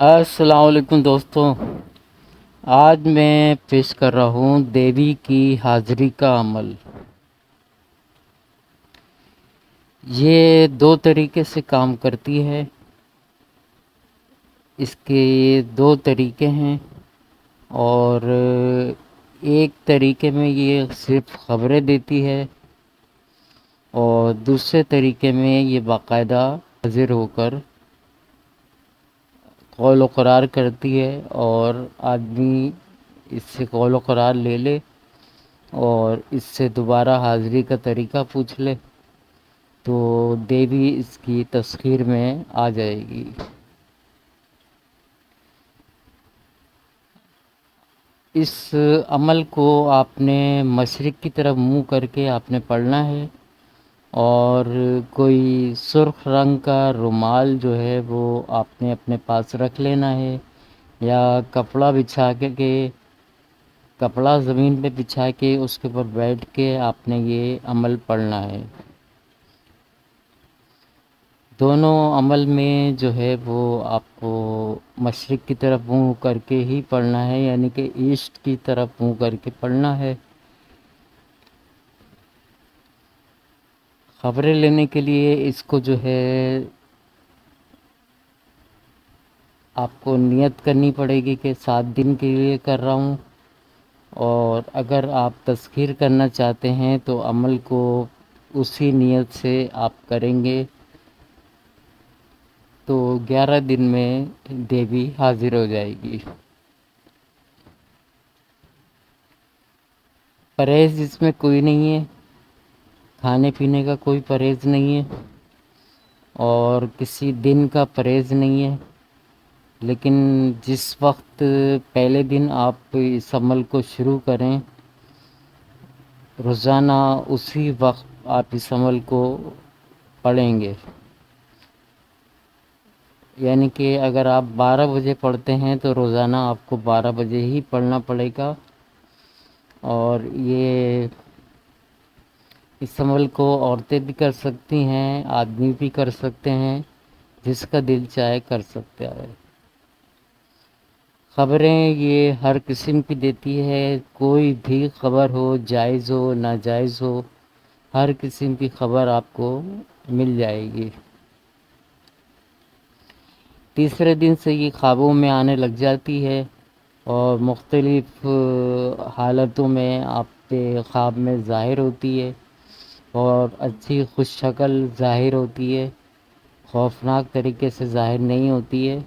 السلام علیکم دوستوں، آج میں پیش کر رہا ہوں دیوی کی حاضری کا عمل۔ یہ دو طریقے سے کام کرتی ہے۔ اس کے دو طریقے ہیں، اور ایک طریقے میں یہ صرف خبریں دیتی ہے، اور دوسرے طریقے میں یہ باقاعدہ حاضر ہو کر قول و قرار کرتی ہے، اور آدمی اس سے قول و قرار لے لے اور اس سے دوبارہ حاضری کا طریقہ پوچھ لے تو دیوی اس کی تسخیر میں آ جائے گی۔ اس عمل کو آپ نے مشرق کی طرف منہ کر کے آپ نے پڑھنا ہے، اور کوئی سرخ رنگ کا رومال جو ہے وہ آپ نے اپنے پاس رکھ لینا ہے، یا کپڑا بچھا کے کپڑا زمین پہ بچھا کے اس کے اوپر بیٹھ کے آپ نے یہ عمل پڑھنا ہے۔ دونوں عمل میں جو ہے وہ آپ کو مشرق کی طرف منہ کر کے ہی پڑھنا ہے، یعنی کہ ایسٹ کی طرف منہ کر کے پڑھنا ہے۔ خبریں لینے کے لیے اس کو جو ہے آپ کو نیت کرنی پڑے گی کہ 7 دن کے لیے کر رہا ہوں، اور اگر آپ تسخیر کرنا چاہتے ہیں تو عمل کو اسی نیت سے آپ کریں گے تو 11 دن میں دیوی حاضر ہو جائے گی۔ پرہیز اس میں کوئی نہیں ہے، کھانے پینے کا کوئی پرہیز نہیں ہے، اور کسی دن کا پرہیز نہیں ہے، لیکن جس وقت پہلے دن آپ اس عمل کو شروع کریں، روزانہ اسی وقت آپ اس عمل کو پڑھیں گے۔ یعنی کہ اگر آپ 12 بجے پڑھتے ہیں تو روزانہ آپ کو 12 بجے ہی پڑھنا پڑے گا، اور یہ اس عمل کو عورتیں بھی کر سکتی ہیں، آدمی بھی کر سکتے ہیں، جس کا دل چاہے کر سکتا ہے۔ خبریں یہ ہر قسم کی دیتی ہے، کوئی بھی خبر ہو، جائز ہو ناجائز ہو، ہر قسم کی خبر آپ کو مل جائے گی۔ تیسرے دن سے یہ خوابوں میں آنے لگ جاتی ہے، اور مختلف حالتوں میں آپ پہ خواب میں ظاہر ہوتی ہے، اور اچھی خوش شکل ظاہر ہوتی ہے، خوفناک طریقے سے ظاہر نہیں ہوتی ہے۔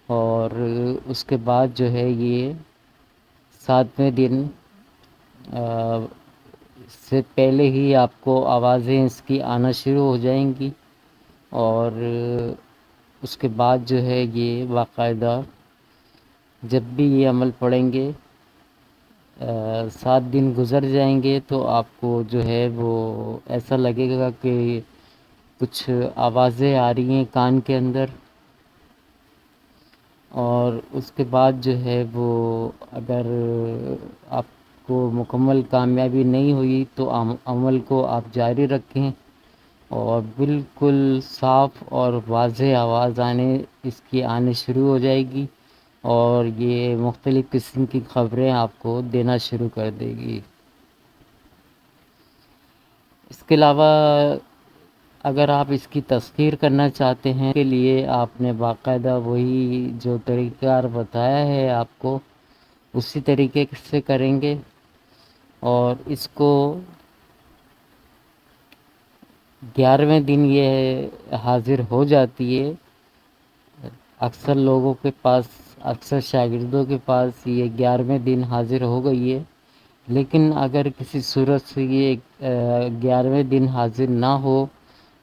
اور اس کے بعد جو ہے یہ 7ویں دن سے پہلے ہی آپ کو آوازیں اس کی آنا شروع ہو جائیں گی، اور اس کے بعد جو ہے یہ باقاعدہ جب بھی یہ عمل پڑھیں گے 7 دن گزر جائیں گے تو آپ کو جو ہے وہ ایسا لگے گا کہ کچھ آوازیں آ رہی ہیں کان کے اندر، اور اس کے بعد جو ہے وہ اگر آپ کو مکمل کامیابی نہیں ہوئی تو عمل کو آپ جاری رکھیں، اور بالکل صاف اور واضح آواز آنے شروع ہو جائے گی، اور یہ مختلف قسم کی خبریں آپ کو دینا شروع کر دے گی۔ اس کے علاوہ اگر آپ اس کی تسخیر کرنا چاہتے ہیں کے لیے آپ نے باقاعدہ وہی جو طریقہ کار بتایا ہے آپ کو اسی طریقے سے کریں گے، اور اس کو 11ویں دن یہ حاضر ہو جاتی ہے۔ اکثر لوگوں کے پاس، اکثر شاگردوں کے پاس یہ 11ویں دن حاضر ہو گئی ہے، لیکن اگر کسی صورت سے یہ 11ویں دن حاضر نہ ہو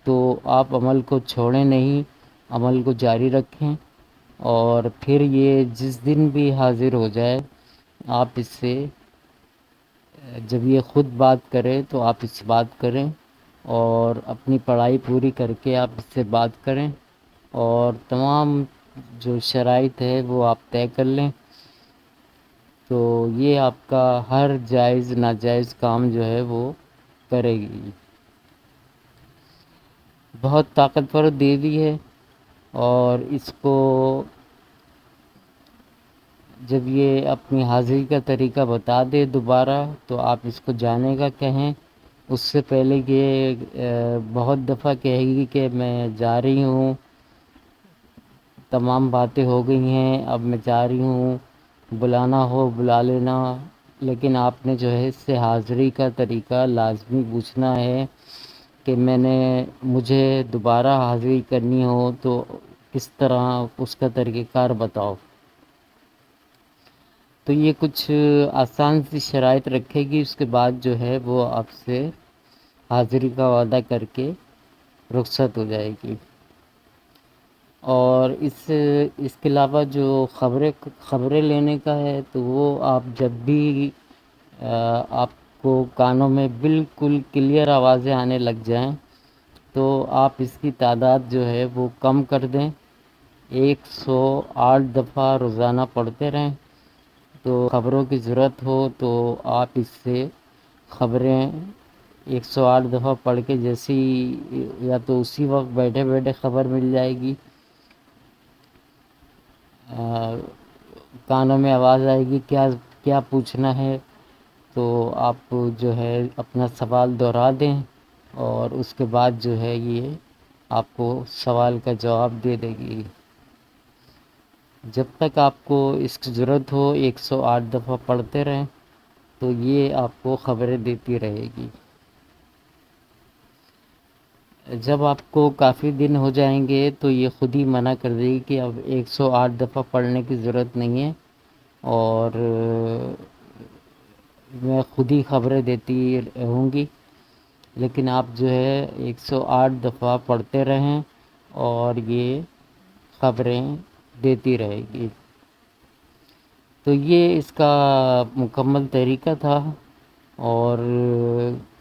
تو آپ عمل کو چھوڑیں نہیں، عمل کو جاری رکھیں، اور پھر یہ جس دن بھی حاضر ہو جائے آپ اس سے جب یہ خود بات کرے تو آپ اس سے بات کریں، اور اپنی پڑھائی پوری کر کے آپ اس سے بات کریں، اور تمام جو شرائط ہے وہ آپ طے کر لیں، تو یہ آپ کا ہر جائز ناجائز کام جو ہے وہ کرے گی۔ بہت طاقتور دیوی ہے، اور اس کو جب یہ اپنی حاضری کا طریقہ بتا دے دوبارہ تو آپ اس کو جانے کا کہیں. اس سے پہلے کہ بہت دفعہ کہے گی کہ میں جا رہی ہوں، تمام باتیں ہو گئی ہیں، اب میں جا رہی ہوں، بلانا ہو بلا لینا. لیکن آپ نے جو ہے اس سے حاضری کا طریقہ لازمی پوچھنا ہے کہ مجھے دوبارہ حاضری کرنی ہو تو کس طرح اس کا طریقہ کار بتاؤ. تو یہ کچھ آسان سی شرائط رکھے گی، اس کے بعد جو ہے وہ آپ سے حاضری کا وعدہ کر کے رخصت ہو جائے گی. اور اس کے علاوہ جو خبریں لینے کا ہے تو وہ آپ جب بھی آپ کو کانوں میں بالکل کلیئر آوازیں آنے لگ جائیں تو آپ اس کی تعداد جو ہے وہ کم کر دیں. 108 دفعہ روزانہ پڑھتے رہیں. تو خبروں کی ضرورت ہو تو آپ اس سے خبریں 108 دفعہ پڑھ کے جیسی یا تو اسی وقت بیٹھے بیٹھے خبر مل جائے گی، کانوں میں آواز آئے گی کیا پوچھنا ہے، تو آپ جو ہے اپنا سوال دہرا دیں اور اس کے بعد جو ہے یہ آپ کو سوال کا جواب دے دے گی. جب تک آپ کو اس کی ضرورت ہو 108 دفعہ پڑھتے رہیں تو یہ آپ کو خبریں دیتی رہے گی. جب آپ کو کافی دن ہو جائیں گے تو یہ خود ہی منع کر دے گی کہ اب 108 دفعہ پڑھنے کی ضرورت نہیں ہے اور میں خود ہی خبریں دیتی رہوں گی. لیکن آپ جو ہے 108 دفعہ پڑھتے رہیں اور یہ خبریں دیتی رہے گی. تو یہ اس کا مکمل طریقہ تھا. اور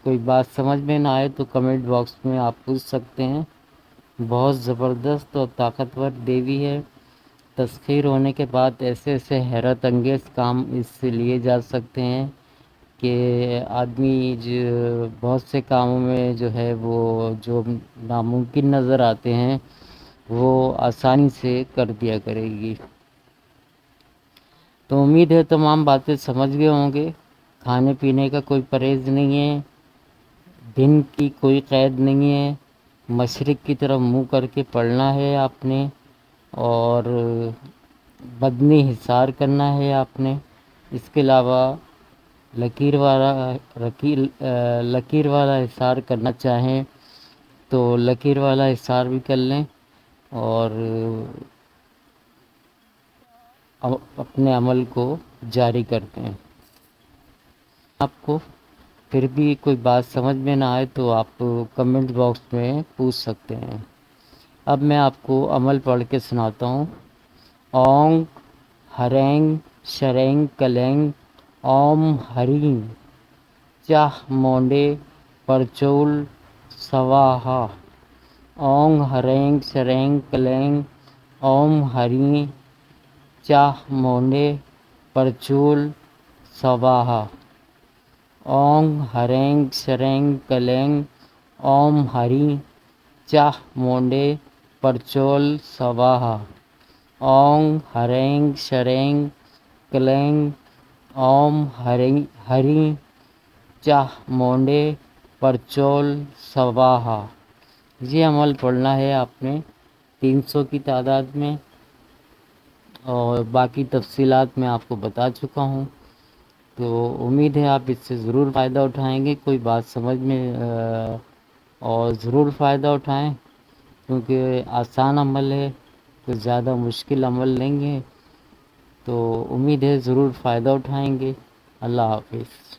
کوئی بات سمجھ میں نہ آئے تو کمنٹ باکس میں آپ پوچھ سکتے ہیں. بہت زبردست اور طاقتور دیوی ہے. تسخیر ہونے کے بعد ایسے ایسے حیرت انگیز کام اس سے لیے جا سکتے ہیں کہ آدمی بہت سے کاموں میں جو ہے وہ جو ناممکن نظر آتے ہیں وہ آسانی سے کر دیا کرے گی. تو امید ہے تمام باتیں سمجھ گئے ہوں گے. کھانے پینے کا کوئی پرہیز نہیں ہے، دن کی کوئی قید نہیں ہے، مشرق کی طرف منہ کر کے پڑھنا ہے آپ نے، اور بدنی حصار کرنا ہے آپ نے. اس کے علاوہ لکیر والا حصار کرنا چاہیں تو لکیر والا حصار بھی کر لیں اور اپنے عمل کو جاری کرتے ہیں. آپ کو پھر بھی کوئی بات سمجھ میں نہ آئے تو آپ کمنٹ باکس میں پوچھ سکتے ہیں. اب میں آپ کو عمل پڑھ کے سناتا ہوں. اونگ ہرینگ شرینگ کلینگ اوم ہرین چاہ مونڈے پرچول سواہا. اونگ ہرینگ شرینگ کلینگ اوم ہرین چاہ مونڈے پرچول سواہا. اونگ ہرینگ شرینگ کلینگ اوم ہرین چاہ مونڈے پرچول سواہا. اونگ ہرینگ شرینگ کلینگ اوم ہرین چاہ مونڈے پرچول سواہا. یہ عمل پڑھنا ہے آپ نے 300 کی تعداد میں، اور باقی تفصیلات میں آپ کو بتا چکا ہوں. تو امید ہے آپ اس سے ضرور فائدہ اٹھائیں گے. کوئی بات سمجھ میں اور ضرور فائدہ اٹھائیں کیونکہ آسان عمل ہے، کچھ زیادہ مشکل عمل نہیں ہے. تو امید ہے ضرور فائدہ اٹھائیں گے. اللہ حافظ.